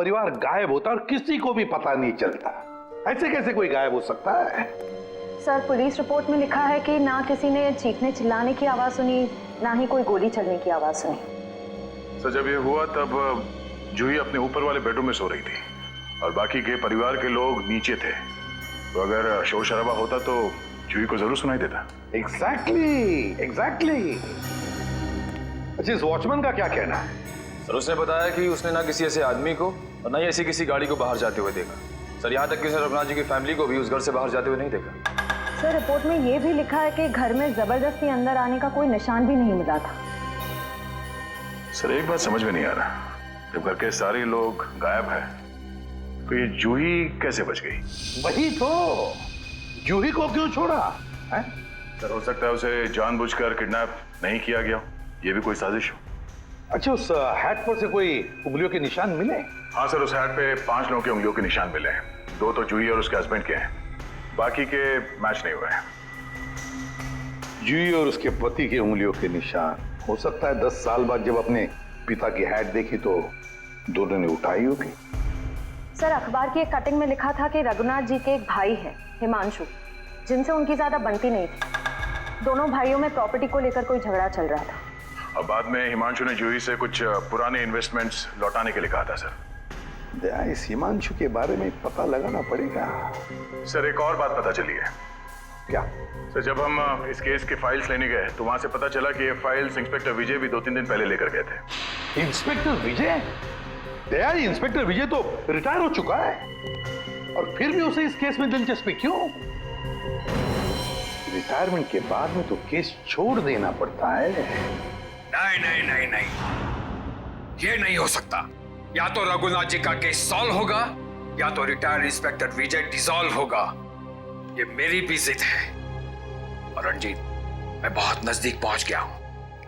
परिवार गायब होता है और किसी को भी पता नहीं चलता। ऐसे कैसे कोई गायब हो सकता है? सर, पुलिस रिपोर्ट में लिखा है कि ना किसी ने चीखने चिल्लाने की आवाज सुनी, ना ही कोई गोली चलने की आवाज सुनी। सर, जब ये हुआ तब जूही अपने ऊपर वाले बेडरूम में सो रही थी और बाकी के परिवार के लोग नीचे थे। तो अगर शोर शराबा होता तो जूही को जरूर सुनाई देता। एग्जैक्टली। अच्छा, इस वॉचमैन का क्या कहना है? सर, उसने बताया कि उसने ना किसी ऐसे आदमी को और ना ही ऐसी किसी गाड़ी को बाहर जाते हुए देखा। सर, यहाँ तक कि उसने रघुनाथ जी की फैमिली को भी उस घर से बाहर जाते हुए नहीं देखा। सर, रिपोर्ट में ये भी लिखा है कि घर में जबरदस्ती अंदर आने का कोई निशान भी नहीं मिला था। सर, एक बात समझ में नहीं आ रहा, जब घर के सारे लोग गायब हैं तो ये जूही कैसे बच गई? वही तो, जूही को क्यों छोड़ा है? सर, हो सकता है उसे जानबूझकर किडनैप नहीं किया गया, ये भी कोई साजिश हो। अच्छा, उस हैट पर से कोई उंगलियों के निशान मिले? हाँ सर, उस हैट पे 5 लोगों की उंगलियों के निशान मिले हैं। 2 तो जूही और उसके हस्बैंड के हैं, बाकी के मैच नहीं हुए हैं। जूही और उसके पति की उंगलियों के निशान। हो सकता है 10 साल बाद जब अपने पिता की हैट देखी तो दोनों ने उठाई होगी। सर, अखबार की एक कटिंग में लिखा था कि रघुनाथ जी के एक भाई हैं, हिमांशु, जिनसे उनकी ज्यादा बनती नहीं थी। दोनों भाइयों में प्रॉपर्टी को लेकर कोई झगड़ा चल रहा था। और बाद में हिमांशु ने जूही से कुछ पुराने इन्वेस्टमेंट्स लौटाने के लिए कहा था। सर, इस हिमांशु के बारे में पता लगाना पड़ेगा। सर, एक और बात पता चली है। क्या? सर, जब हम इस केस की फाइल्स लेने गए तो वहां से पता चला कि ये फाइल्स इंस्पेक्टर विजय भी 2-3 दिन पहले लेकर गए थे। इंस्पेक्टर विजय? दया, इंस्पेक्टर विजय तो रिटायर हो चुका है और फिर भी उसे इस केस में दिलचस्पी क्यों? रिटायरमेंट के बाद में तो केस छोड़ देना पड़ता है। नहीं, ये नहीं हो सकता। या तो रघुनाथ जी का केस सॉल्व होगा या तो रिटायर्ड इंस्पेक्टर विजय डिसॉल्व होगा। ये मेरी भी जिद है। और रणजीत, मैं बहुत नजदीक पहुंच गया हूं।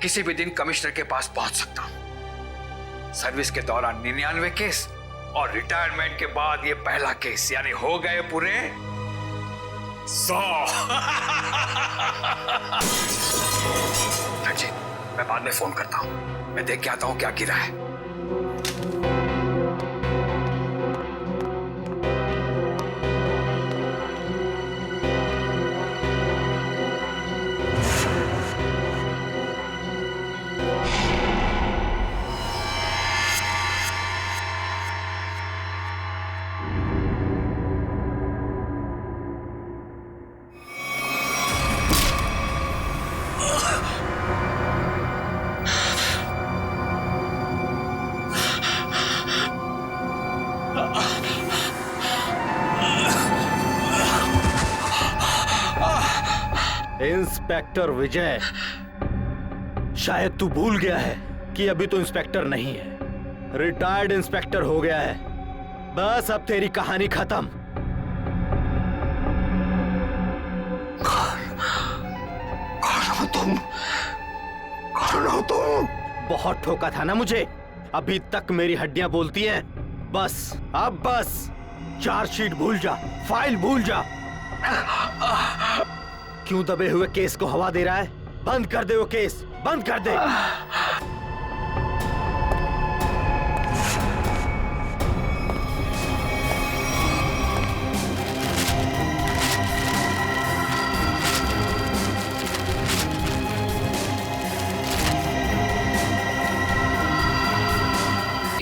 किसी भी दिन कमिश्नर के पास पहुंच सकता हूं। सर्विस के दौरान 99 केस और रिटायरमेंट के बाद ये पहला केस, यानी हो गए पूरे 100। रणजीत, मैं बाद में फोन करता हूं। मैं देख के आता हूं क्या गिरा है। इंस्पेक्टर विजय, शायद तू भूल गया है कि अभी तो इंस्पेक्टर नहीं है, रिटायर्ड इंस्पेक्टर हो गया है। बस अब तेरी कहानी खत्म। कौन हो तुम? बहुत ठोका था ना मुझे, अभी तक मेरी हड्डियां बोलती हैं। बस अब बस, चार्जशीट भूल जा, फाइल भूल जा। क्यों दबे हुए केस को हवा दे रहा है? बंद कर दे वो केस, बंद कर दे।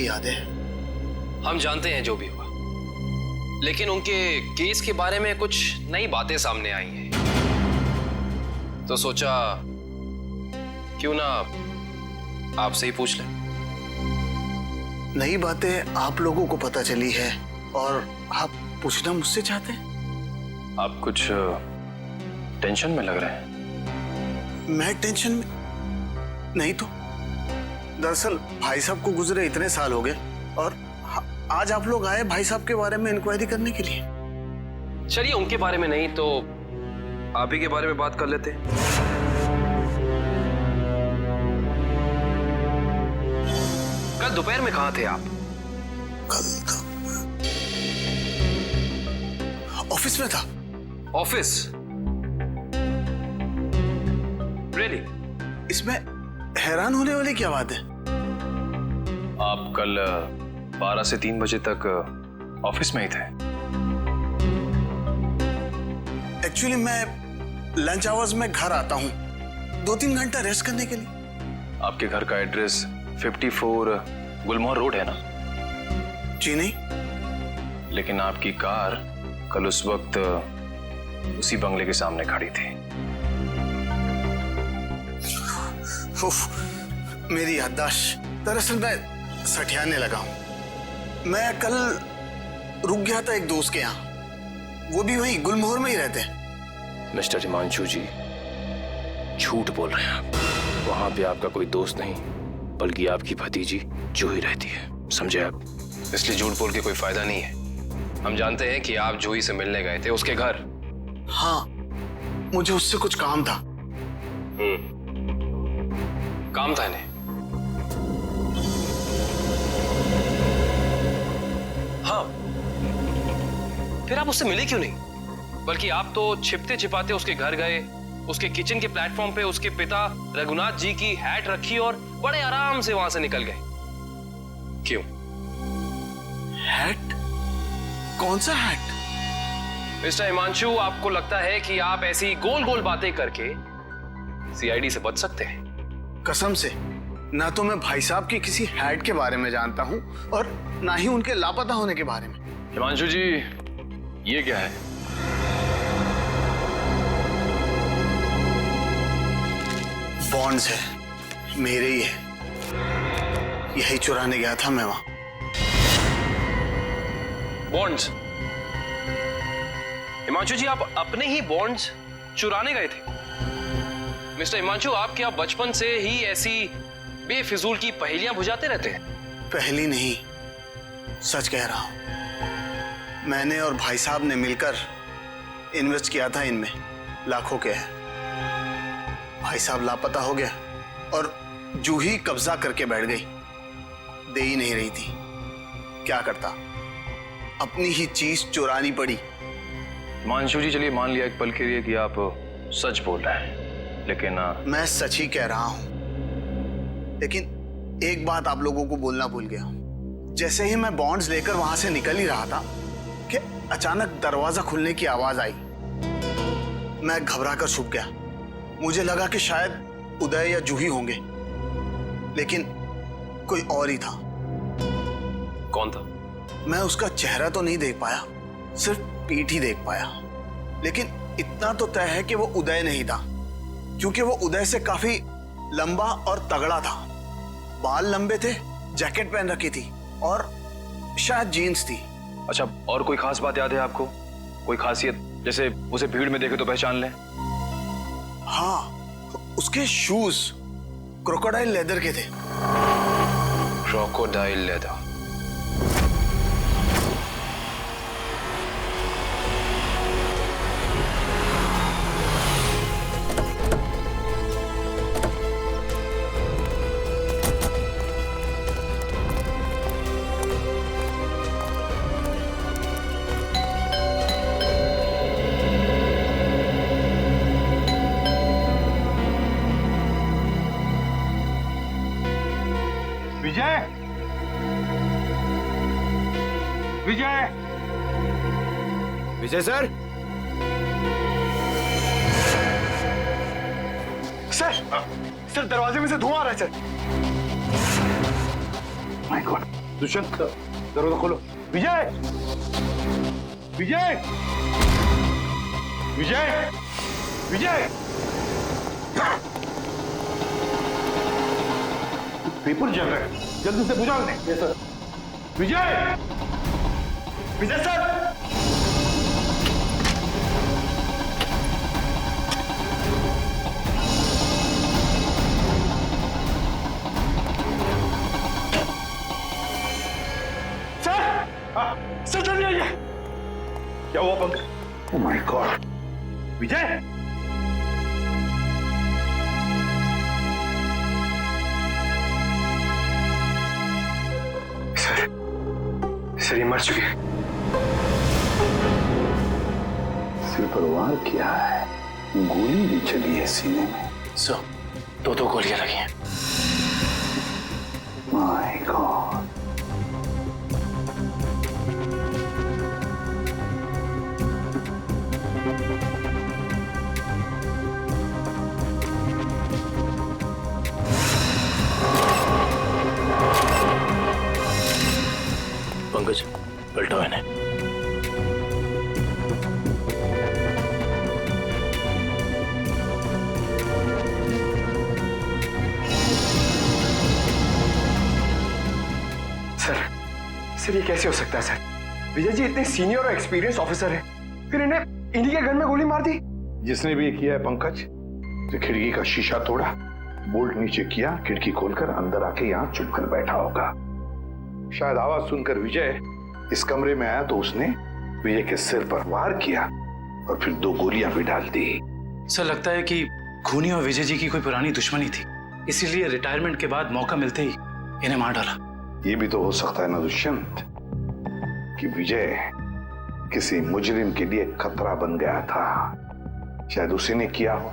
याद है? हम जानते हैं जो भी हुआ, लेकिन उनके केस के बारे में कुछ नई बातें सामने आई हैं, तो सोचा क्यों ना आपसे ही पूछ लें। नई बातें आप लोगों को पता चली है और आप पूछना मुझसे चाहते हैं? आप कुछ टेंशन में लग रहे हैं। मैं टेंशन में नहीं तो। दरअसल भाई साहब को गुजरे इतने साल हो गए और आज आप लोग आए भाई साहब के बारे में इंक्वायरी करने के लिए। चलिए, उनके बारे में नहीं तो आप ही के बारे में बात कर लेते हैं। कल दोपहर में कहाँ थे आप? कल ऑफिस में था। ऑफिस? रियली? इसमें हैरान होने वाली क्या बात है? आप कल 12 से 3 बजे तक ऑफिस में ही थे। एक्चुअली मैं लंच आवर्स में घर आता हूँ 2-3 घंटा रेस्ट करने के लिए। आपके घर का एड्रेस 54 गुलमोहर रोड है ना? जी नहीं। लेकिन आपकी कार कल उस वक्त उसी बंगले के सामने खड़ी थी। उफ, मेरी याददाश्त। दरअसल मैं सठियाने लगा हूँ। मैं कल रुक गया था एक दोस्त के यहाँ, वो भी वहीं गुलमोहर में ही रहते हैं। मिस्टर हिमांशु जी, झूठ बोल रहे हैं आप। वहां पे आपका कोई दोस्त नहीं, बल्कि आपकी भतीजी जूही रहती है, समझे आप? इसलिए झूठ बोल के कोई फायदा नहीं है। हम जानते हैं कि आप जूही से मिलने गए थे उसके घर। हाँ, मुझे उससे कुछ काम था। काम था इन्हें? हाँ, फिर आप उससे मिले क्यों नहीं? बल्कि आप तो छिपते छिपाते उसके घर गए, उसके किचन के प्लेटफॉर्म पे उसके पिता रघुनाथ जी की हैट रखी और बड़े आराम से वहां से निकल गए। क्यों? हैट? कौन सा हैट? मिस्टर हिमांशु, आपको लगता है कि आप ऐसी गोल गोल बातें करके सीआईडी से बच सकते हैं? कसम से, ना तो मैं भाई साहब की किसी हैट के बारे में जानता हूँ और ना ही उनके लापता होने के बारे में। हिमांशु जी, ये क्या है? बॉन्ड्स है, मेरे ही है। यही चुराने गया था मैं वहां। बॉन्ड्स? हिमांशु जी, आप अपने ही बॉन्ड्स चुराने गए थे? मिस्टर हिमांशु, आप क्या बचपन से ही ऐसी बेफिजूल की पहेलियां बुझाते रहते हैं? पहली नहीं, सच कह रहा हूं। मैंने और भाई साहब ने मिलकर इन्वेस्ट किया था इनमें, लाखों के है। भाई साहब लापता हो गया और जूही कब्जा करके बैठ गई, दे ही नहीं रही थी। क्या करता, अपनी ही चीज चुरानी पड़ी। हिमांशु जी, चलिए मान लिया एक पल के लिए कि आप सच बोल रहे हैं, लेकिन मैं सच ही कह रहा हूं, लेकिन एक बात आप लोगों को बोलना भूल गया। जैसे ही मैं बॉन्ड्स लेकर वहां से निकल ही रहा था कि अचानक दरवाजा खुलने की आवाज आई। मैं घबरा कर छुप गया। मुझे लगा कि शायद उदय या जूही होंगे, लेकिन कोई और ही था। कौन था? मैं उसका चेहरा तो नहीं देख पाया, सिर्फ पीठ ही देख पाया। लेकिन इतना तो तय है कि वो उदय नहीं था, क्योंकि वो उदय से काफी लंबा और तगड़ा था। बाल लंबे थे, जैकेट पहन रखी थी और शायद जीन्स थी। अच्छा, और कोई खास बात याद है आपको? कोई खासियत, जैसे उसे भीड़ में देखे तो पहचान लें? हाँ, उसके शूज क्रोकोडाइल लेदर के थे। Crocodile leather? Vijay, Vijay, Vijay sir. Sir दरवाजे में से धुआं आ रहा है सर। माय गॉड, दुष्यंत दरवाजा खोलो। विजय, विजय, विजय, विजय, पेपर जल रहा है, जल्दी से बुझा दें। Yes sir. Vijay, Vijay sir, sir जल्दी आइए। क्या हुआ Pankaj? Oh my god, Vijay, sir ये मर चुके हैं। सिर पर वार किया है, गोली भी चली है सीने में। सर, दो गोलियां लगी हैं। माय गॉड, पंकज, पलटाओ इन्हें। सर ये कैसे हो सकता है सर? विजय जी इतने सीनियर और एक्सपीरियंस ऑफिसर हैं, फिर इन्हें इन्हीं के घर में गोली मार दी। जिसने भी ये किया है पंकज, जो खिड़की का शीशा तोड़ा, बोल्ट नीचे किया, खिड़की खोलकर अंदर आके यहाँ चुप कर बैठा होगा। शायद आवाज सुनकर विजय इस कमरे में आया तो उसने विजय के सिर पर वार किया और फिर 2 गोलियां भी डाल दी। सर लगता है कि खूनी और विजय जी की कोई पुरानी दुश्मनी थी, इसीलिए रिटायरमेंट के बाद मौका मिलते ही इन्हें मार डाला। ये भी तो हो सकता है ना दुष्यंत कि विजय किसी मुजरिम के लिए खतरा बन गया था, शायद उसी ने किया हो।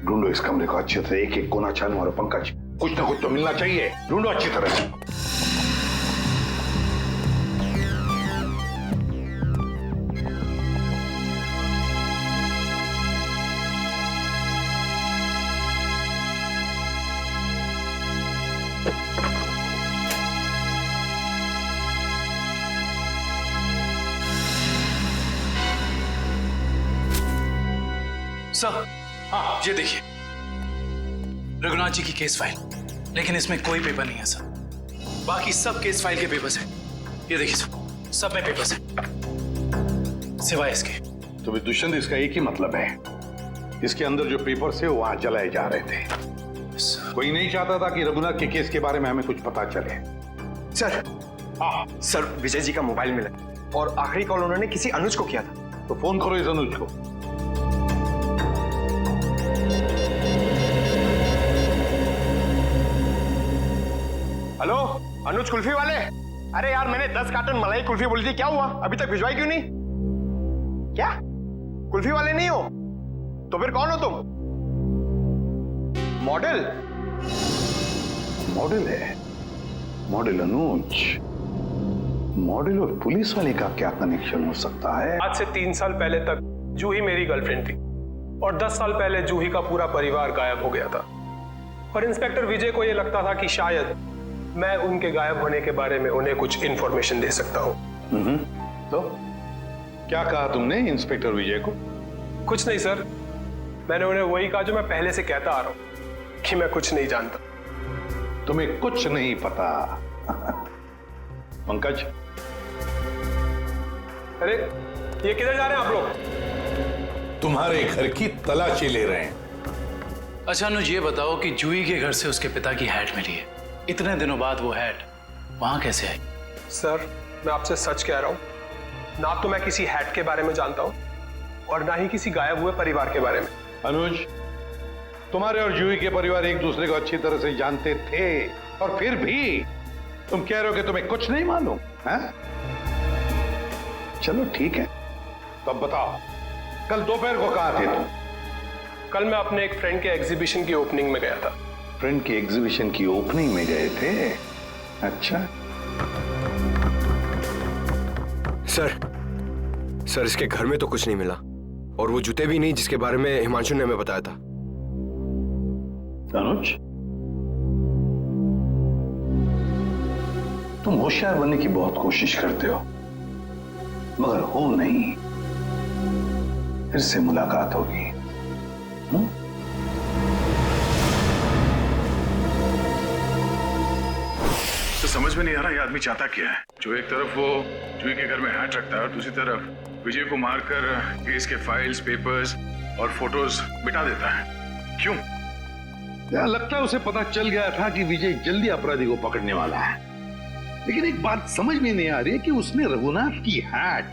ढूंढो इस कमरे को अच्छी तरह, एक एक कोना छानो और पंकज, कुछ ना कुछ तो मिलना चाहिए, ढूंढो अच्छी तरह से। सर हाँ, ये देखिए रघुनाथ जी की केस फाइल, लेकिन इसमें कोई पेपर नहीं है सर। बाकी सब केस फाइल के पेपर्स हैं। ये देखिए सर, सब में पेपर्स हैं सिवाय इसके। तो भी दुष्यंत, इसका एक ही मतलब है, इसके अंदर जो पेपर्स है वो वहां जलाए जा रहे थे। कोई नहीं चाहता था कि रघुनाथ के केस के बारे में हमें कुछ पता चले। सर हाँ सर, विजय जी का मोबाइल मिला और आखिरी कॉल उन्होंने किसी अनुज को किया था। तो फोन करो इस अनुज को। हेलो अनुज कुल्फी वाले, अरे यार मैंने 10 कार्टन मलाई कुल्फी बोली थी, क्या हुआ? अभी तक भिजवाई क्यों नहीं? क्या कुल्फी वाले नहीं हो तो फिर कौन हो तुम? मॉडल? मॉडल है? मॉडल अनुज? मॉडल और पुलिस वाले का क्या कनेक्शन हो सकता है? आज से 3 साल पहले तक जूही मेरी गर्लफ्रेंड थी और 10 साल पहले जूही का पूरा परिवार गायब हो गया था और इंस्पेक्टर विजय को यह लगता था कि शायद मैं उनके गायब होने के बारे में उन्हें कुछ इंफॉर्मेशन दे सकता हूं। तो क्या कहा तुमने इंस्पेक्टर विजय को? कुछ नहीं सर, मैंने उन्हें वही कहा जो मैं पहले से कहता आ रहा हूं कि मैं कुछ नहीं जानता। तुम्हें कुछ नहीं पता? पंकज, अरे ये किधर जा रहे हैं आप लोग? तुम्हारे घर की तलाशी ले रहे हैं। अच्छा अनुज, ये बताओ कि जूही के घर से उसके पिता की हैट मिली है, इतने दिनों बाद वो हैट वहां कैसे आई? सर मैं आपसे सच कह रहा हूं, ना तो मैं किसी हैट के बारे में जानता हूं और ना ही किसी गायब हुए परिवार के बारे में। अनुज, तुम्हारे और जूही के परिवार एक दूसरे को अच्छी तरह से जानते थे और फिर भी तुम कह रहे हो कि तुम्हें कुछ नहीं मालूम है? चलो ठीक है, तो अब बताओ कल दोपहर को कहां थे तुम? कल मैं अपने एक फ्रेंड के एग्जीबिशन की ओपनिंग में गया था। फ्रेंड की एग्जीबिशन की ओपनिंग में गए थे? अच्छा। सर इसके घर में तो कुछ नहीं मिला और वो जूते भी नहीं जिसके बारे में हिमांशु ने हमें बताया था। अनुज, तुम होशियार बनने की बहुत कोशिश करते हो मगर हो नहीं। फिर से मुलाकात होगी। तो समझ में नहीं आ रहा ये आदमी चाहता क्या है। जो एक तरफ वो जूही के घर में हैट रखता है और दूसरी तरफ विजय को मारकर केस के फाइल्स, पेपर्स और फोटोज मिटा देता है। क्यों? यार लगता है उसे पता चल गया था कि विजय जल्दी अपराधी को पकड़ने वाला है, लेकिन एक बात समझ में नहीं आ रही है कि उसने रघुनाथ की हैट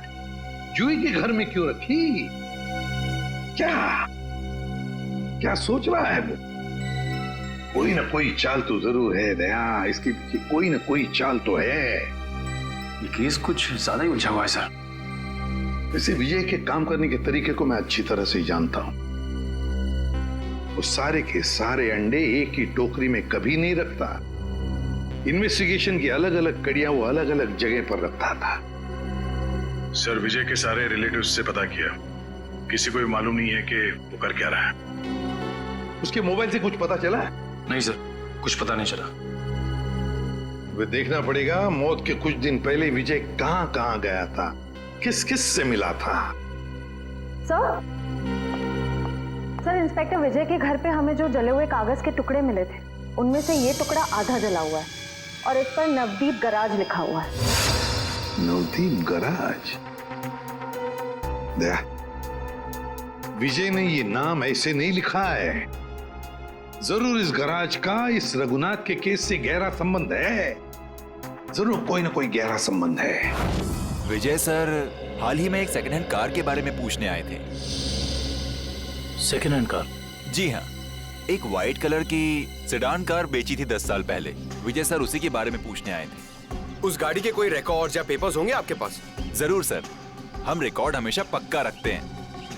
जूही के घर में क्यों रखी? क्या सोच रहा है वो? कोई ना कोई चाल तो जरूर है दया, इसके पीछे कोई ना कोई चाल तो है। ये केस कुछ ज्यादा ही उलझा हुआ है सर। वैसे विजय के काम करने के तरीके को मैं अच्छी तरह से जानता हूं। वो सारे के सारे अंडे एक ही टोकरी में कभी नहीं रखता। इन्वेस्टिगेशन की अलग अलग कड़ियां वो अलग अलग जगह पर रखता था। सर विजय के सारे रिलेटिव्स से पता किया, किसी को भी मालूम नहीं है कि वो कर क्या रहा है। उसके मोबाइल से कुछ पता चला? नहीं सर, कुछ पता नहीं चला। वे देखना पड़ेगा मौत के कुछ दिन पहले विजय कहां कहां गया था, किस किस से मिला था। सर, इंस्पेक्टर विजय के घर पे हमें जो जले हुए कागज के टुकड़े मिले थे, उनमें से ये टुकड़ा आधा जला हुआ है और इस पर नवदीप गराज लिखा हुआ है। नवदीप गराज? दया, विजय ने ये नाम ऐसे नहीं लिखा है। जरूर इस गराज का इस रघुनाथ के केस से गहरा संबंध है, जरूर कोई ना कोई गहरा संबंध है। विजय सर हाल ही में एक सेकंड हैंड कार के बारे में पूछने आए थे। Second hand car? जी हाँ, एक व्हाइट कलर की सेडान कार बेची थी 10 साल पहले। विजय सर उसी के बारे में पूछने आए थे। उस गाड़ी के कोई रिकॉर्ड या पेपर्स होंगे आपके पास? जरूर सर, हम रिकॉर्ड हमेशा पक्का रखते हैं।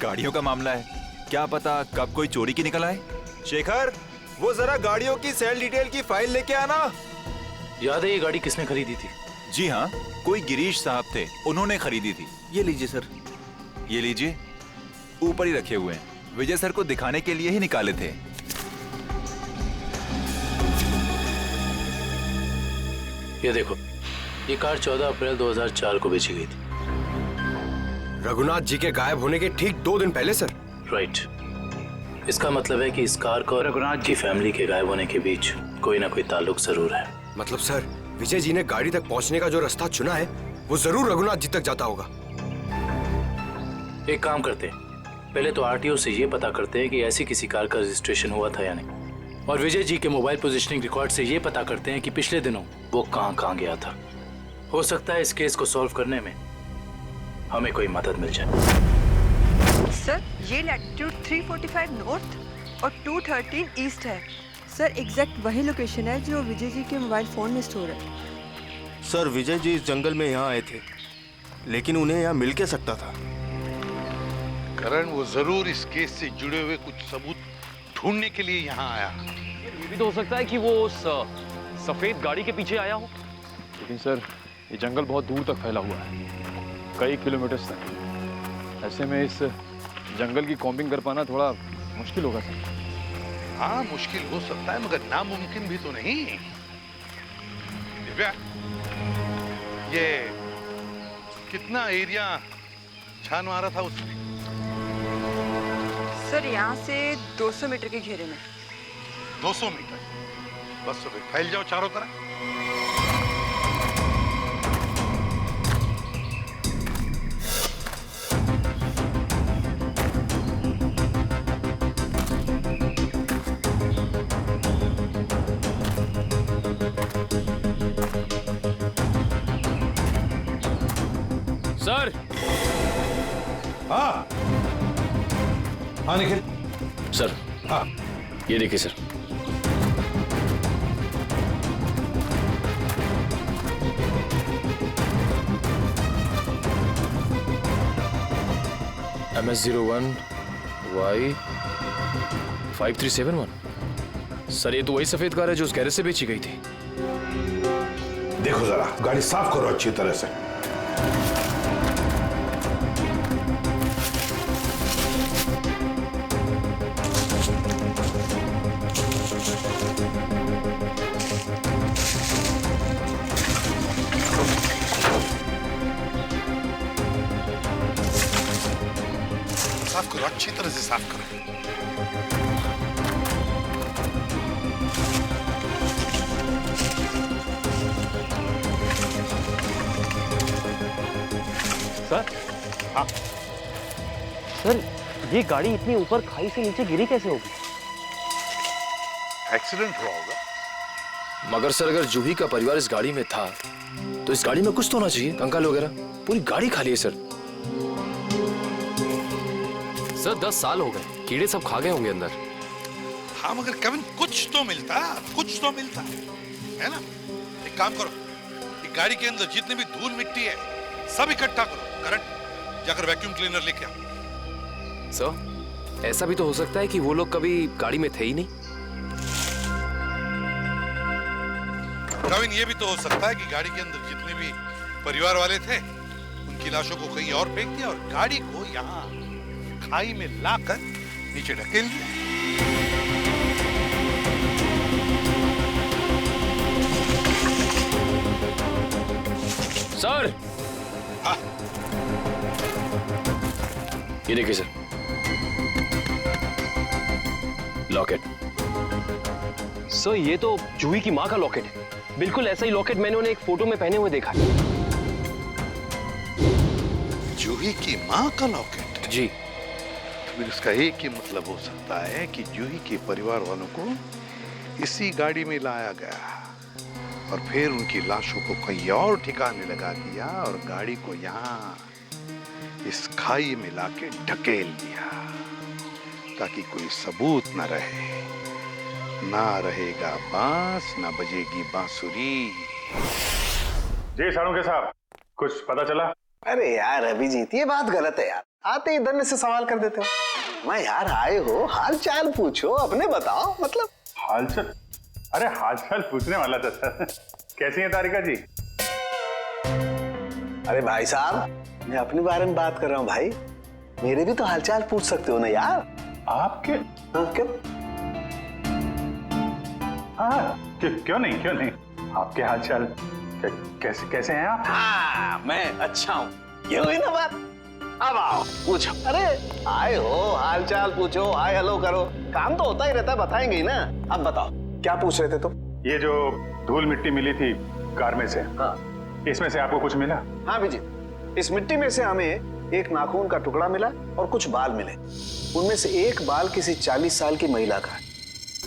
गाड़ियों का मामला है, क्या पता कब कोई चोरी की निकल आए। शेखर, वो जरा गाड़ियों की सेल डिटेल की फाइल लेके आना। याद है ये गाड़ी किसने खरीदी थी? जी हाँ, कोई गिरीश साहब थे, उन्होंने खरीदी थी। ये लीजिए सर। ये लीजिए, ऊपर ही रखे हुए हैं। विजय सर को दिखाने के लिए ही निकाले थे। ये देखो, ये कार 14 अप्रैल 2004 को बेची गई थी। रघुनाथ जी के गायब होने के ठीक 2 दिन पहले सर? राइट। इसका मतलब है कि इस कार को रघुनाथ जी फैमिली के गायब होने के बीच कोई ना कोई ताल्लुक जरूर है। मतलब सर, विजय जी ने गाड़ी तक पहुंचने का जो रास्ता चुना है वो जरूर रघुनाथ जी तक जाता होगा। एक काम करते हैं, पहले तो आरटीओ से ये पता करते हैं कि ऐसी किसी कार का रजिस्ट्रेशन हुआ था या नहीं, और विजय जी के मोबाइल पोजीशनिंग रिकॉर्ड से ये पता करते हैं कि पिछले दिनों वो कहां गया था। हो सकता है इस केस को सॉल्व करने में हमें कोई मदद मिल जाए। सर, ये लैटिट्यूड 345 नॉर्थ और 213 ईस्ट है। सर, एग्जैक्ट वही लोकेशन है जो विजय जी के मोबाइल फोन में स्टोर है। सर, विजय जी इस जंगल में यहाँ आए थे, लेकिन उन्हें यहाँ मिल के सकता था। करण, वो जरूर इस केस से जुड़े हुए कुछ सबूत ढूंढने के लिए यहाँ आया। ये भी तो हो सकता है कि वो उस सफेद गाड़ी के पीछे आया हो। लेकिन सर, ये जंगल बहुत दूर तक फैला हुआ है, कई किलोमीटर तक। ऐसे में इस जंगल की कॉम्बिंग कर पाना थोड़ा मुश्किल होगा सर। हाँ, मुश्किल हो सकता है, मगर नामुमकिन भी तो नहीं। दिव्या, ये कितना एरिया छान मारा था उसने? सर, यहाँ से 200 मीटर के घेरे में। 200 मीटर? बस तो फिर फैल जाओ चारों तरफ। सर। हाँ हाँ निखिल। सर, हाँ, ये देखिए सर। MS01 Y5371। सर, ये तो वही सफेद कार है जो उस गैरेज से बेची गई थी। देखो जरा, गाड़ी साफ करो अच्छी तरह से। साफ करो, अच्छी तरह से साफ करो। सर? हाँ सर, ये गाड़ी इतनी ऊपर खाई से नीचे गिरी कैसे होगी? एक्सीडेंट हुआ होगा। मगर सर, अगर जूही का परिवार इस गाड़ी में था तो इस गाड़ी में कुछ तो होना चाहिए, कंकाल वगैरह। पूरी गाड़ी खाली है सर। सर, 10 साल हो गए, कीड़े सब खा गए होंगे अंदर। हाँ, मगर केविन कुछ तो मिलता है ना? एक काम करो, एक गाड़ी के अंदर जितनी भी धूल मिट्टी है सब इकट्ठा करो। करण, जाकर वैक्यूम क्लीनर लेके आओ। सर, ऐसा भी तो हो सकता है कि वो लोग कभी गाड़ी में थे ही नहीं। केविन, ये भी तो हो सकता है कि गाड़ी के अंदर जितने भी परिवार वाले थे उनकी लाशों को कहीं और फेंक दिया और गाड़ी को यहाँ खाई में लाकर नीचे ढकेल दिया। सर ये देखिए सर, लॉकेट। सर ये तो जूही की माँ का लॉकेट है। बिल्कुल ऐसा ही लॉकेट मैंने उन्हें एक फोटो में पहने हुए देखा है। जूही की माँ का लॉकेट? जी। फिर इसका एक ही मतलब हो सकता है कि जूही के परिवार वालों को इसी गाड़ी में लाया गया और फिर उनकी लाशों को कहीं और ठिकाने लगा दिया और गाड़ी को यहाँ इस खाई में लाके ढकेल दिया ताकि कोई सबूत न रहे। ना रहेगा बांस, ना बजेगी बांसुरी। जी साळुंखे साहब, कुछ पता चला? अरे यार अभिजीत, ये बात गलत है यार। आते ही धन्य से सवाल कर देते हो। मैं यार आए हो, हाल चाल पूछो, अपने बताओ। मतलब हालचाल? अरे हालचाल पूछने वाला था सर। कैसी है तारिका जी? अरे भाई साहब, मैं अपने बारे में बात कर रहा हूँ भाई। मेरे भी तो हालचाल पूछ सकते हो ना यार। आपके? हाँ क्यों? हाँ क्यों नहीं। आपके हालचाल कैसे हैं आप? हाँ मैं अच्छा हूँ। ये हुई ना बात। अब आओ पूछो। अरे आए हो, हालचाल पूछो, हाय हेलो करो, काम तो होता ही रहता है, बताएंगे ही ना। अब बताओ क्या पूछ रहे थे तुम? ये जो धूल मिट्टी मिली थी कार में से, हाँ, इसमें से आपको कुछ मिला? हाँ अभिजीत, इस मिट्टी में से हमें एक नाखून का टुकड़ा मिला और कुछ बाल मिले। उनमें से एक बाल किसी 40 साल की महिला का है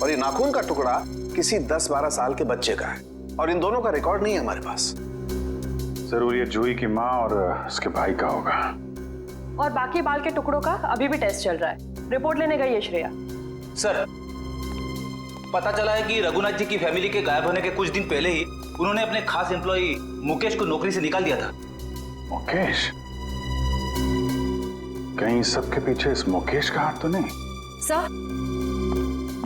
और ये नाखून का टुकड़ा किसी 10-12 साल के बच्चे का है और इन दोनों का रिकॉर्ड नहीं है हमारे पास। जरूर ये जूही की माँ और उसके भाई का होगा। और बाकी बाल के टुकड़ों का अभी भी टेस्ट चल रहा है। रिपोर्ट लेने गई है श्रेया। सर पता चला है कि रघुनाथ जी की फैमिली के गायब होने के कुछ दिन पहले ही उन्होंने अपने खास एम्प्लॉई मुकेश को नौकरी से निकाल दिया था। मुकेश? कहीं सबके पीछे इस मुकेश का हाथ तो नहीं? सर,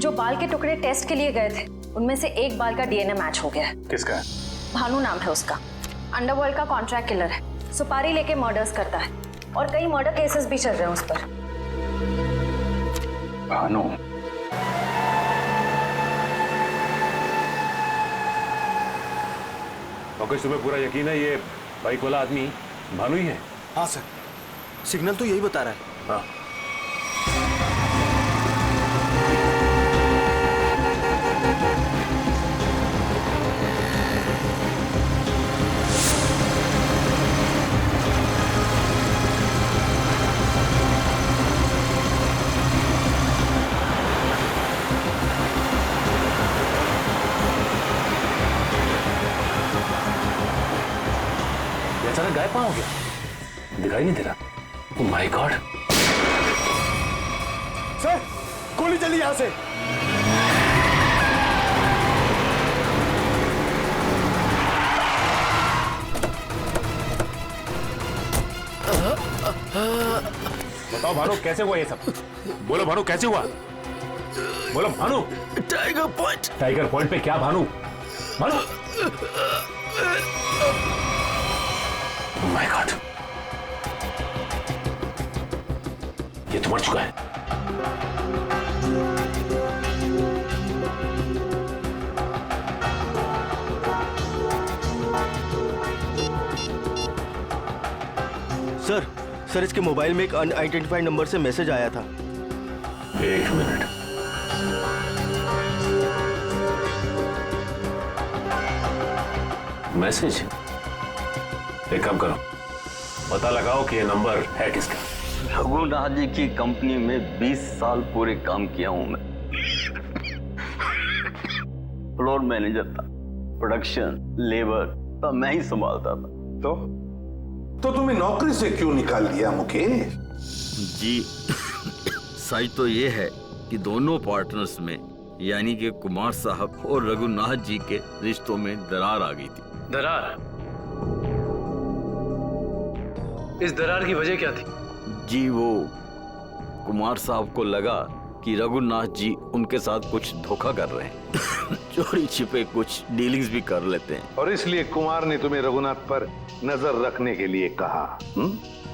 जो बाल के टुकड़े टेस्ट के लिए गए थे उनमें से एक बाल का डीएनए मैच हो गया है। किसका? भानु नाम है उसका। अंडरवर्ल्ड का कॉन्ट्रैक्ट किलर है, सुपारी लेके मर्डर्स करता है और कई मर्डर केसेस भी चल रहे हैं उस पर। भानु? मुकेश, तुम्हें पूरा यकीन है ये बाइक वाला आदमी भानु ही है? हाँ सर, सिग्नल तो यही बता रहा है। हाँ। अचानक गायब कहाँ हो गया? दिखाई नहीं दे रहा। ओह माय गॉड! सर, गोली चली यहां से। बताओ भानु, कैसे हुआ ये सब? बोलो भानु, कैसे हुआ? बोलो Bhanu. Tiger point. Tiger point पे क्या भानु? भानु! ओह माय गॉड! ये तो मर चुका है। सर, इसके मोबाइल में एक अनआइडेंटिफाइड नंबर से मैसेज आया था। एक मिनट। मैसेज? एक काम करो, पता लगाओ कि ये नंबर है किसका। रघुनाथ जी की कंपनी में 20 साल पूरे काम किया हूं मैं। फ्लोर मैनेजर था, प्रोडक्शन, लेबर सब मैं ही संभालता था। तो तुम्हें नौकरी से क्यों निकाल दिया मुकेश? जी सच तो ये है कि दोनों पार्टनर्स में यानी कि कुमार साहब और रघुनाथ जी के रिश्तों में दरार आ गई थी। दरार? इस दरार की वजह क्या थी? जी वो कुमार साहब को लगा कि रघुनाथ जी उनके साथ कुछ धोखा कर रहे हैं चोरी छिपे कुछ डीलिंग्स भी कर लेते हैं और इसलिए कुमार ने तुम्हें रघुनाथ पर नजर रखने के लिए कहा।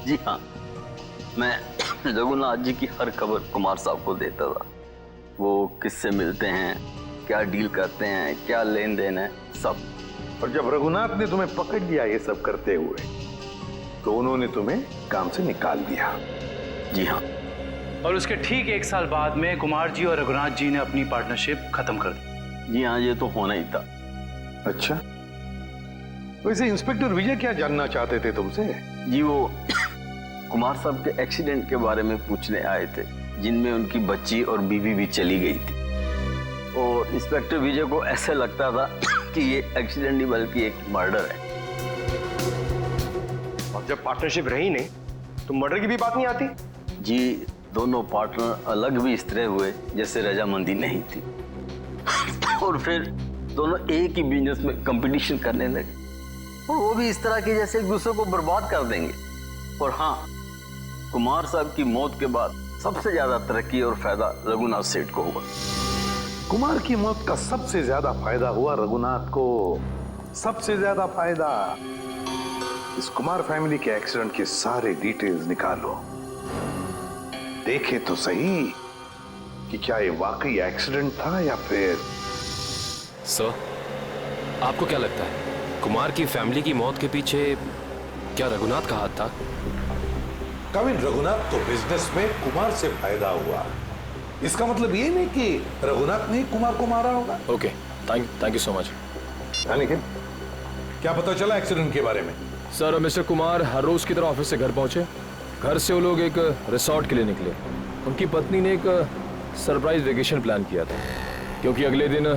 जी हाँ, मैं रघुनाथ जी की हर खबर कुमार साहब को देता था। वो किससे मिलते हैं, क्या डील करते हैं, क्या लेन देन है, सब। और जब रघुनाथ ने तुम्हें पकड़ लिया ये सब करते हुए, तो उन्होंने तुम्हें काम से निकाल दिया। जी हाँ। और उसके ठीक 1 साल बाद में कुमार जी और रघुनाथ जी ने अपनी पार्टनरशिप खत्म कर दी। जी हाँ, ये तो होना ही था। अच्छा, वैसे इंस्पेक्टर विजय क्या जानना चाहते थे तुमसे? जी वो कुमार साहब के एक्सीडेंट के बारे में पूछने आए थे, जिनमें उनकी बच्ची और बीवी भी चली गई थी। और इंस्पेक्टर विजय को ऐसा लगता था कि ये एक्सीडेंट नहीं बल्कि एक मर्डर है। और जब पार्टनरशिप रही नहीं तो मर्डर की भी बात नहीं आती। जी दोनों पार्टनर अलग भी इस तरह हुए जैसे रजामंदी नहीं थी। और फिर दोनों एक ही बिजनेस में कंपटीशन करने लगे, और वो भी इस तरह की जैसे एक दूसरे को बर्बाद कर देंगे। और हाँ, कुमार साहब की मौत के बाद सबसे ज्यादा तरक्की और फायदा रघुनाथ सेठ को हुआ। कुमार की मौत का सबसे ज्यादा फायदा हुआ रघुनाथ को। सबसे ज्यादा फायदा। इस कुमार फैमिली के एक्सीडेंट के सारे डिटेल्स निकालो, देखे तो सही कि क्या ये वाकई एक्सीडेंट था या फिर। सर, आपको क्या लगता है कुमार की फैमिली की मौत के पीछे क्या रघुनाथ का हाथ था? कविन, रघुनाथ तो बिजनेस में कुमार से फायदा हुआ, इसका मतलब ये नहीं कि रघुनाथ ने कुमार को मारा होगा। Okay, thank you so much. लेकिन क्या पता चला एक्सीडेंट के बारे में? सर, मिस्टर कुमार हर रोज की तरह ऑफिस से घर पहुंचे। घर से वो लोग एक रिसोर्ट के लिए निकले। उनकी पत्नी ने एक सरप्राइज वेकेशन प्लान किया था, क्योंकि अगले दिन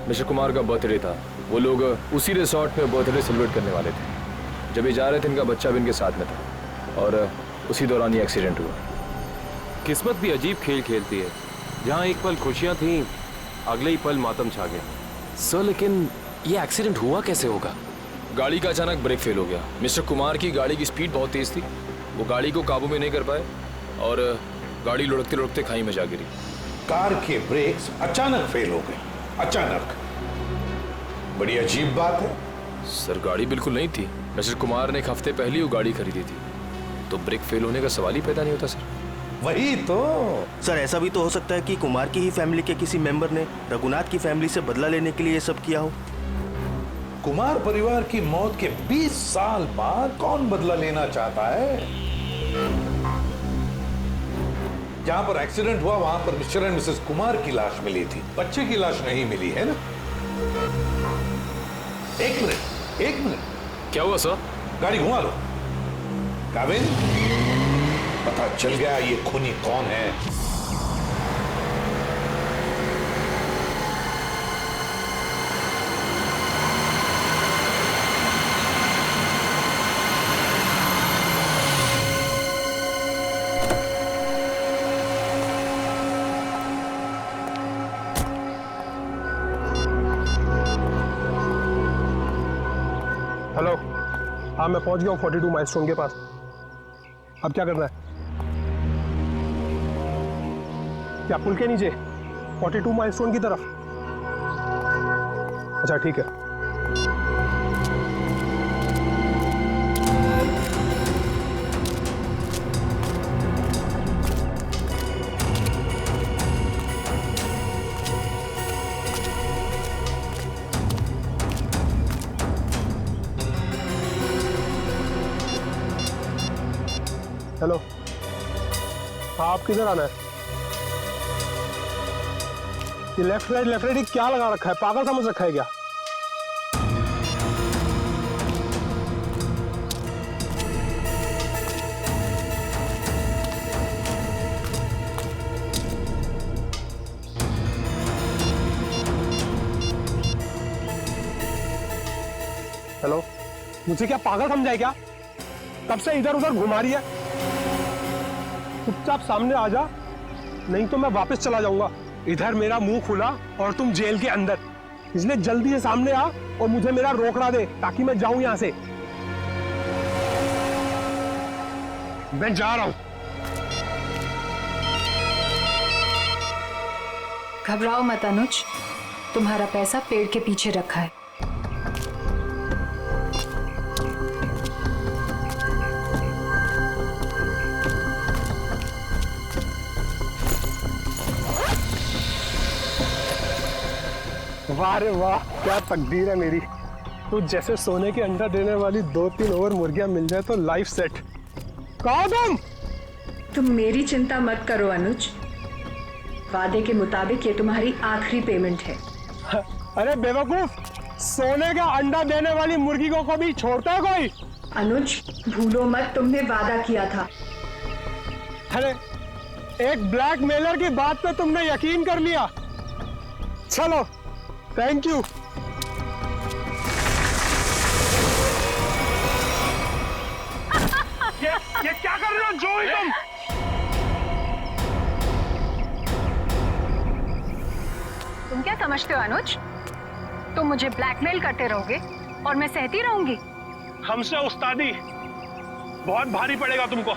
मिस्टर कुमार का बर्थडे था। वो लोग उसी रिसोर्ट में बर्थडे सेलिब्रेट करने वाले थे। जब ये जा रहे थे, इनका बच्चा भी इनके साथ में था, और उसी दौरान ये एक्सीडेंट हुआ। किस्मत भी अजीब खेल खेलती है, जहाँ एक पल खुशियाँ थीं, अगले ही पल मातम छा गया। सर, लेकिन ये एक्सीडेंट हुआ कैसे होगा? गाड़ी का अचानक ब्रेक फेल हो गया। मिस्टर कुमार की गाड़ी की स्पीड बहुत तेज थी, वो गाड़ी को काबू में नहीं कर पाए और गाड़ी लुढ़कते लुढ़कते खाई में जा गिरी। कार के ब्रेक्स अचानक फेल हो गए। अचानक, बड़ी अजीब बात है। सर, गाड़ी बिल्कुल नहीं थी। मिस्टर कुमार ने एक हफ्ते पहले वो गाड़ी खरीदी थी, तो ब्रेक फेल होने का सवाल ही पैदा नहीं होता। सर, वही तो। सर, ऐसा भी तो हो सकता है कि कुमार की ही फैमिली के किसी मेंबर ने रघुनाथ की फैमिली से बदला लेने के लिए ये सब किया हो। कुमार परिवार की मौत के 20 साल बाद कौन बदला लेना चाहता है? जहां पर एक्सीडेंट हुआ वहां पर मिस्टर एंड मिसेस कुमार की लाश मिली थी, बच्चे की लाश नहीं मिली है ना? एक मिनट। क्या हुआ सर? गाड़ी घुमा लो। काविन, पता चल गया ये खूनी कौन है। हेलो, हाँ मैं पहुंच गया हूँ 42 माइलस्टोन के पास। अब क्या करना है? क्या पुल के नीचे 42 माइलस्टोन की तरफ? अच्छा ठीक है। हेलो, हाँ आप किधर आना है? ये लेफ्ट राइट क्या लगा रखा है? पागल समझ रखा है क्या? हेलो, मुझे क्या पागल समझा है क्या? कब से इधर उधर घुमा रही है? चुपचाप सामने आ जा, नहीं तो मैं वापस चला जाऊंगा। इधर मेरा मुंह खुला और तुम जेल के अंदर, इसलिए जल्दी से सामने आ और मुझे मेरा रोकड़ा दे ताकि मैं जाऊं यहां से। मैं जा रहा हूं। घबराओ मत अनुज, तुम्हारा पैसा पेड़ के पीछे रखा है। वाह रे वाह, क्या तकदीर है मेरी। तो जैसे सोने के अंडा देने वाली 2-3 और मुर्गियां मिल जाए तो लाइफ सेट। कहाँ तुम मेरी चिंता मत करो अनुज, वादे के मुताबिक ये तुम्हारी आखिरी पेमेंट है। अरे बेवकूफ, सोने का अंडा देने वाली मुर्गी को कभी छोड़ता है कोई? अनुज भूलो मत, तुमने वादा किया था। अरे एक ब्लैकमेलर की बात पे तुमने यकीन कर लिया। चलो, थैंक यू। ये क्या कर रहे हो जोई तुम? तुम क्या समझते हो अनुज? तुम मुझे ब्लैकमेल करते रहोगे और मैं सहती रहूंगी? हमसे उस्तादी बहुत भारी पड़ेगा तुमको।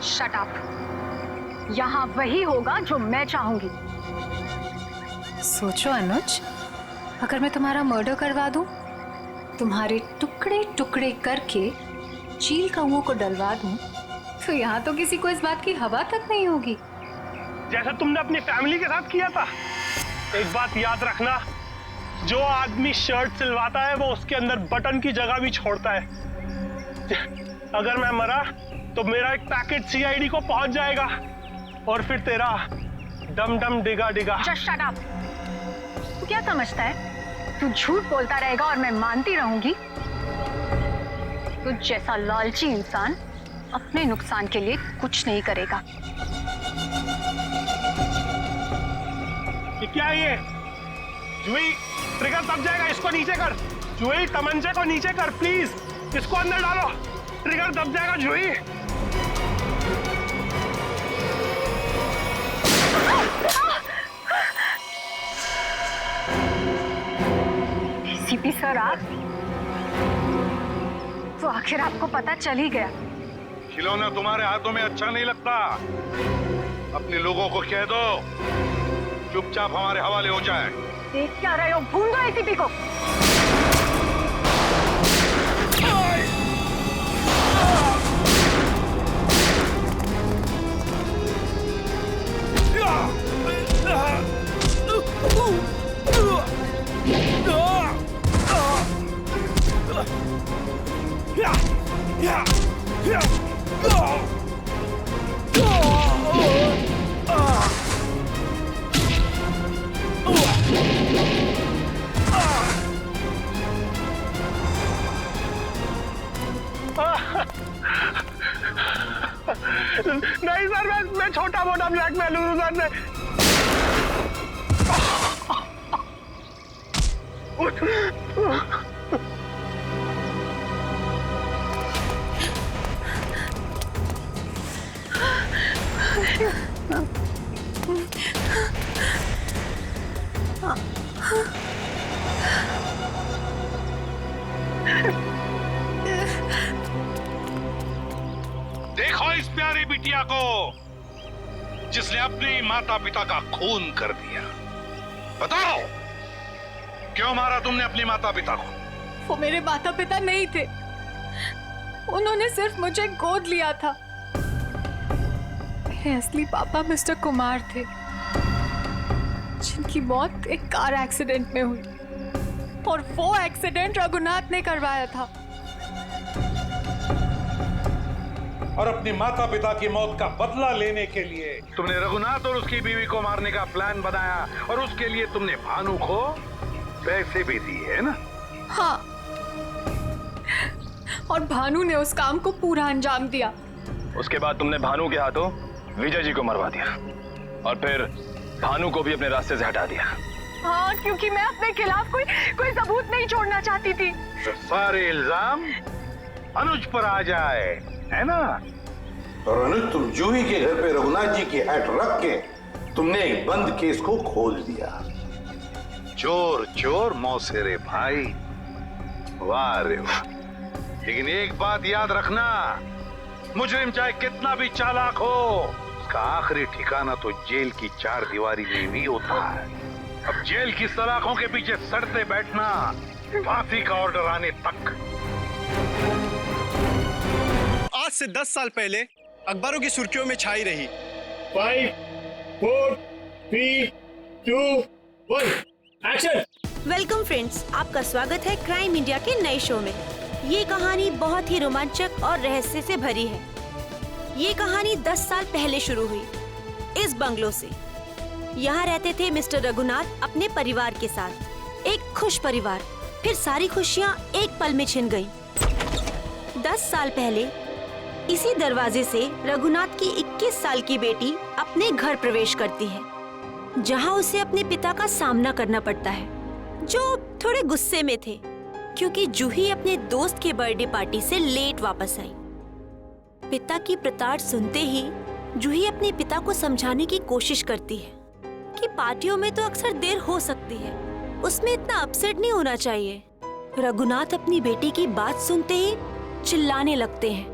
Shut up. यहाँ वही होगा जो मैं चाहूंगी। सोचो अनुज, अगर मैं तुम्हारा मर्डर करवा दूं, तुम्हारे टुकड़े टुकड़े करके चील कौओं को डलवा दूं, तो यहाँ तो किसी को इस बात की हवा तक नहीं होगी। जैसे तुमने अपनी फैमिली के साथ किया था। एक बात याद रखना, जो आदमी शर्ट सिलवाता है वो उसके अंदर बटन की जगह भी छोड़ता है। अगर मैं मरा तो मेरा एक पैकेट सीआईडी को पहुंच जाएगा और फिर तेरा डम डम डिगा डिगा। Just shut up। तू क्या समझता है तू झूठ बोलता रहेगा और मैं मानती रहूंगी? तू जैसा लालची इंसान अपने नुकसान के लिए कुछ नहीं करेगा। ये क्या है ये? जुई, ट्रिगर दब जाएगा, इसको नीचे कर। जुई, तमंचे को नीचे कर प्लीज, इसको अंदर डालो। ट्रिगर दब जाएगा जुई। सीपी सर, आप तो आखिर आपको पता चल ही गया। खिलौना तुम्हारे हाथों में अच्छा नहीं लगता। अपने लोगों को कह दो चुपचाप हमारे हवाले हो जाए। देख क्या रहे हो? भूल दो एसीपी को। नहीं सर, मैं छोटा मोटा ब्लैकमेल हूँ सर। देखो इस प्यारी बिटिया को जिसने अपने माता पिता का खून कर दिया। बताओ क्यों मारा तुमने अपने माता पिता को? वो मेरे माता पिता नहीं थे, उन्होंने सिर्फ मुझे गोद लिया था। मेरे असली पापा मिस्टर कुमार थे, जिनकी मौत एक कार एक्सीडेंट में हुई, और वो एक्सीडेंट रघुनाथ ने करवाया था। और अपनी माता पिता की मौत का बदला लेने के लिए तुमने रघुनाथ और उसकी बीवी को मारने का प्लान बनाया, और उसके लिए तुमने भानु को पैसे भी दिए, है ना? हाँ, और भानु ने उस काम को पूरा अंजाम दिया। उसके बाद तुमने भानु के हाथों विजय जी को मरवा दिया, और फिर भानु को भी अपने रास्ते से हटा दिया। हाँ, क्योंकि मैं अपने खिलाफ कोई सबूत नहीं छोड़ना चाहती थी। तो सारे इल्जाम अनुज पर आ जाए, है ना? और अनुज, तुम जूही के घर पे रघुनाथ जी की हैट रख के तुमने एक बंद केस को खोल दिया। चोर चोर मौसेरे भाई, वाह रे वाह। लेकिन एक बात याद रखना, मुजरिम चाहे कितना भी चालाक हो, उसका आखिरी ठिकाना तो जेल की चार दीवारी में भी होता है। अब जेल की सलाखों के पीछे सड़ते बैठना फांसी का ऑर्डर आने तक। आज से 10 साल पहले अखबारों की सुर्खियों में छाई रही 5, 4, 3, 2, 1 एक्शन। वेलकम फ्रेंड्स, आपका स्वागत है क्राइम इंडिया के नए शो में। ये कहानी बहुत ही रोमांचक और रहस्य से भरी है। ये कहानी 10 साल पहले शुरू हुई इस बंगलो से। यहाँ रहते थे मिस्टर रघुनाथ अपने परिवार के साथ। एक खुश परिवार। फिर सारी खुशियाँ एक पल में छिन गयी। 10 साल पहले इसी दरवाजे से रघुनाथ की 21 साल की बेटी अपने घर प्रवेश करती है, जहाँ उसे अपने पिता का सामना करना पड़ता है, जो थोड़े गुस्से में थे क्योंकि जूही अपने दोस्त के बर्थडे पार्टी से लेट वापस आई। पिता की प्रताड़ सुनते ही जूही अपने पिता को समझाने की कोशिश करती है कि पार्टियों में तो अक्सर देर हो सकती है, उसमें इतना अपसेट नहीं होना चाहिए। रघुनाथ अपनी बेटी की बात सुनते ही चिल्लाने लगते हैं।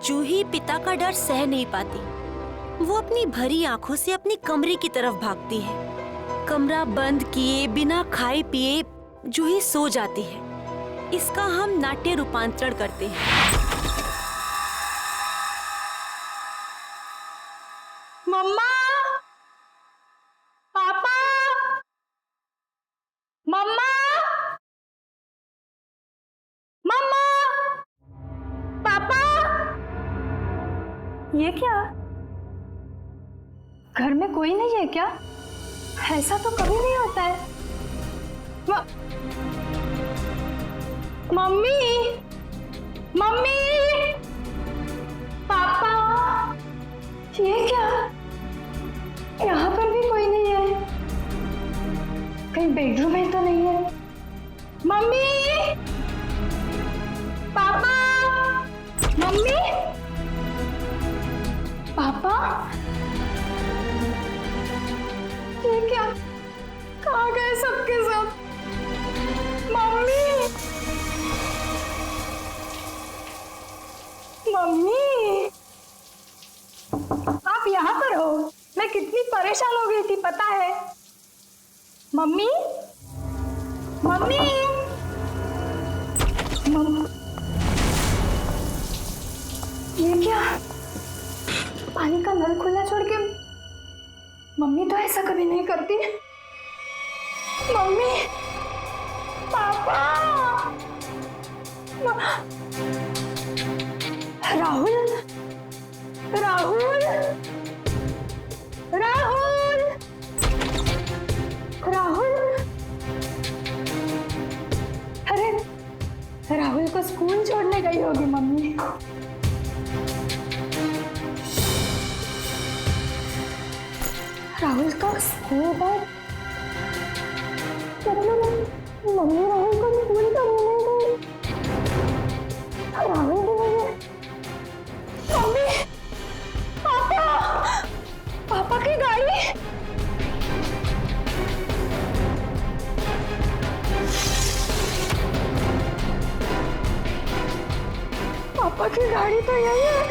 जूही पिता का डर सह नहीं पाती। वो अपनी भरी आंखों से अपने कमरे की तरफ भागती है। कमरा बंद किए बिना खाए पिए जूही सो जाती है। इसका हम नाट्य रूपांतरण करते हैं। मम्मा, पापा, मम्मा, मम्मा, पापा। ये क्या? घर में कोई नहीं है क्या? ऐसा तो कभी नहीं होता है। मम्मी, मम्मी, पापा, ये क्या? यहाँ पर भी कोई नहीं है। कहीं बेडरूम में तो नहीं है? मम्मी, पापा, मम्मी, पापा, ये क्या? कहाँ गए सबके सब? मम्मी, मम्मी, आप यहाँ पर हो? मैं कितनी परेशान हो गई थी पता है? मम्मी, मम्मी, ये क्या? पानी का नल खुला छोड़ के मम्मी तो ऐसा कभी नहीं करती। मम्मी, पापा, राहुल, राहुल, राहुल, राहुल, अरे राहुल को स्कूल छोड़ने गई होगी मम्मी। राहुल का स्कूल बैग, मम्मी राहुल को स्कूल करने गई। राहुल भी नहीं है। मम्मी, पापा, पापा की गाड़ी। पापा की गाड़ी तो यही है।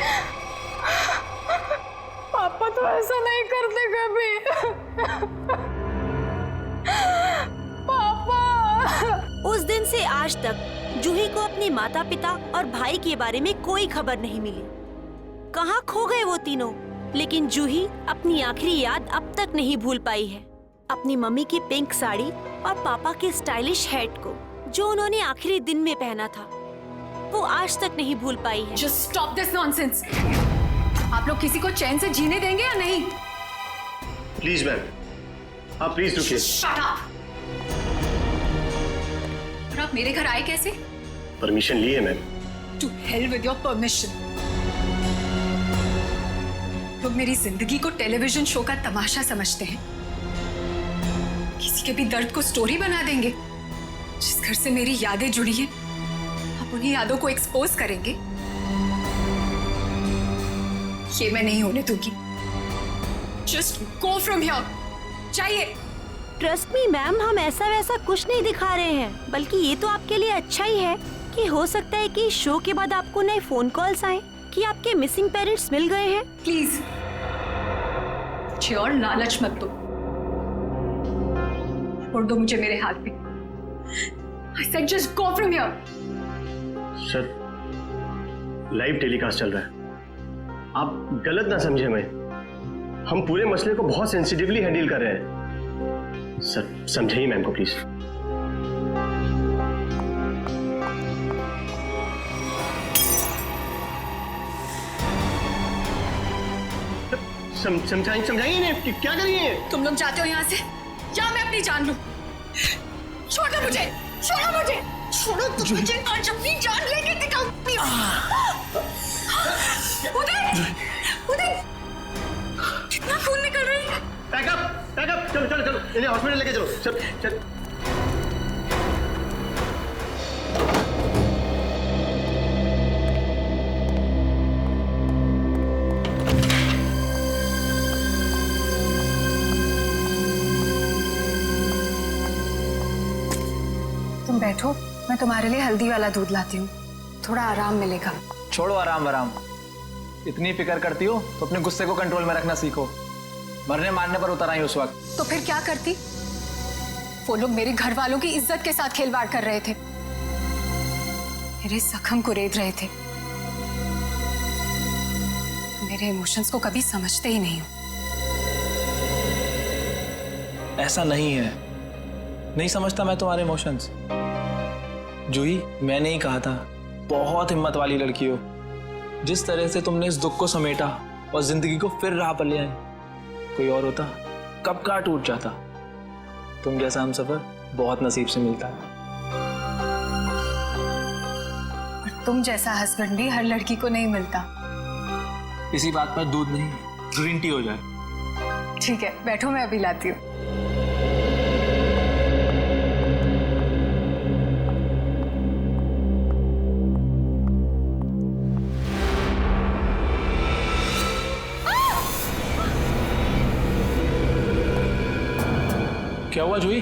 पापा तो ऐसा नहीं करते कभी। पापा। उस दिन से आज तक जूही को अपने माता पिता और भाई के बारे में कोई खबर नहीं मिली। कहाँ खो गए वो तीनों? लेकिन जूही अपनी आखिरी याद अब तक नहीं भूल पाई है। अपनी मम्मी की पिंक साड़ी और पापा के स्टाइलिश हैट को, जो उन्होंने आखिरी दिन में पहना था, वो आज तक नहीं भूल पाई है। Just stop this nonsense. आप लोग किसी को चैन से जीने देंगे या नहीं? प्लीज मैम, आप प्लीज रुकिए। Shut up. और आप मेरे घर आए कैसे? परमिशन ली है ma'am. To hell with your permission. लोग मेरी जिंदगी को टेलीविजन शो का तमाशा समझते हैं। किसी के भी दर्द को स्टोरी बना देंगे। जिस घर से मेरी यादें जुड़ी हैं, आप उन्हीं यादों को एक्सपोज करेंगे। ये मैं नहीं होने दूंगी। Just go from here. चाहिए। ट्रस्ट मी मैम, हम ऐसा वैसा कुछ नहीं दिखा रहे हैं, बल्कि ये तो आपके लिए अच्छा ही है कि हो सकता है कि शो के बाद आपको नए फोन कॉल्स आए कि आपके मिसिंग पेरेंट्स मिल गए हैं। प्लीज मुझे और लालच मत दो। छोड़ दो मुझे मेरे हाथ पे। I said just go from here. Sir, live telecast चल रहा है, आप गलत ना समझे। मैं हम पूरे मसले को बहुत सेंसिटिवली हैंडल कर रहे हैं। सर समझाइए मैम को प्लीज। समझाइए इन्हें कि क्या करिए। तुम लोग जाते हो यहाँ से या मैं अपनी जान लूं? छोड़ो मुझे, छोड़ो मुझे, छोड़ो तुम मुझे। आज अपनी जान लेके दिखाऊंगी। उदय, उदय, कितना खून निकल रही है। बैकअप, चलो चलो चलो, इन्हें हॉस्पिटल लेके चलो। चल चल। तुम बैठो, मैं तुम्हारे लिए हल्दी वाला दूध लाती हूँ, थोड़ा आराम मिलेगा। छोड़ो आराम आराम, इतनी फिक्र करती हो तो अपने गुस्से को कंट्रोल में रखना सीखो। मरने मारने पर उतर आई उस वक्त। तो फिर क्या करती? वो लोग मेरे घर वालों की इज्जत के साथ खिलवाड़ कर रहे थे, मेरे जख्म को रेत रहे थे। मेरे इमोशंस को कभी समझते ही नहीं हो। ऐसा नहीं है, नहीं समझता मैं तुम्हारे इमोशंस। जूही, मैंने ही कहा था, बहुत हिम्मत वाली लड़की हो। जिस तरह से तुमने इस दुख को समेटा और जिंदगी को फिर राह पर ले आई, कोई और होता कब का टूट जाता। तुम जैसा हमसफर बहुत नसीब से मिलता है। और तुम जैसा हस्बैंड भी हर लड़की को नहीं मिलता। इसी बात पर दूध नहीं, ग्रीन टी हो जाए। ठीक है, बैठो, मैं अभी लाती हूँ। क्या हुआ जूही?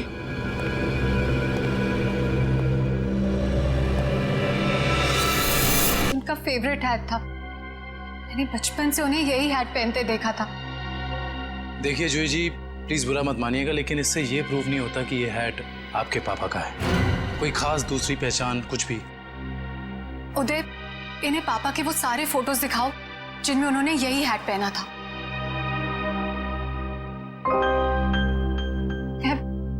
उनका फेवरेट हैट था, मैंने बचपन से उन्हें यही हैट पहनते देखा था। देखिए जूही जी, प्लीज बुरा मत मानिएगा, लेकिन इससे ये प्रूव नहीं होता कि ये हैट आपके पापा का है। कोई खास दूसरी पहचान कुछ भी। उदय, इन्हें पापा के वो सारे फोटोज दिखाओ जिनमें उन्होंने यही हैट पहना था।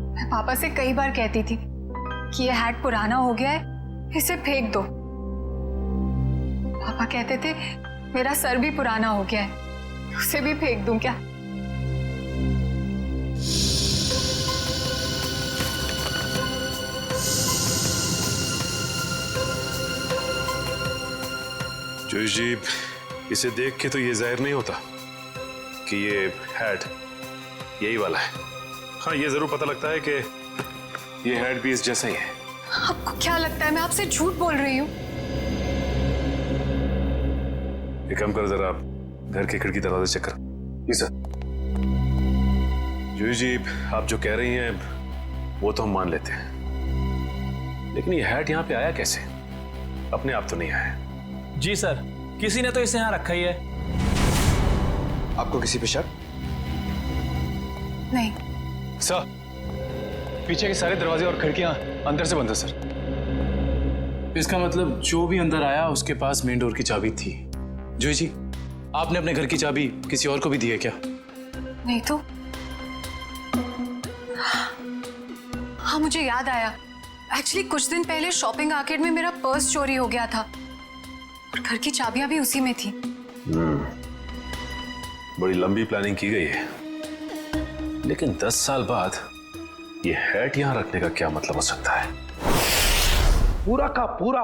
मैं पापा से कई बार कहती थी कि ये हैट पुराना हो गया है, इसे फेंक दो। पापा कहते थे मेरा सर भी पुराना हो गया है, उसे भी फेंक दूं क्या? जोश जी, इसे देख के तो ये जाहिर नहीं होता कि ये हैट यही वाला है। हाँ, ये जरूर पता लगता है कि ये हैट भी इस जैसा ही है। आपको क्या लगता है मैं आपसे झूठ बोल रही हूँ? एक काम कर, जरा घर के खिड़की दरवाजे चेक कर। जी सर। जोश जी, आप जो कह रही हैं वो तो हम मान लेते हैं, लेकिन ये हैट यहाँ पे आया कैसे? अपने आप तो नहीं आया। जी सर, किसी ने तो इसे यहाँ रखा ही है। आपको किसी पे शक? नहीं सर, पीछे के सारे दरवाजे और खिड़कियां अंदर से बंद है सर। इसका मतलब जो भी अंदर आया उसके पास मेन डोर की चाबी थी। जूही जी, आपने अपने घर की चाबी किसी और को भी दी है क्या? नहीं तो। हाँ, मुझे याद आया, एक्चुअली कुछ दिन पहले शॉपिंग आर्केड में मेरा पर्स चोरी हो गया था और घर की चाबियां भी उसी में थी। बड़ी लंबी प्लानिंग की गई है, लेकिन 10 साल बाद ये हैट यहां रखने का क्या मतलब हो सकता है? पूरा का पूरा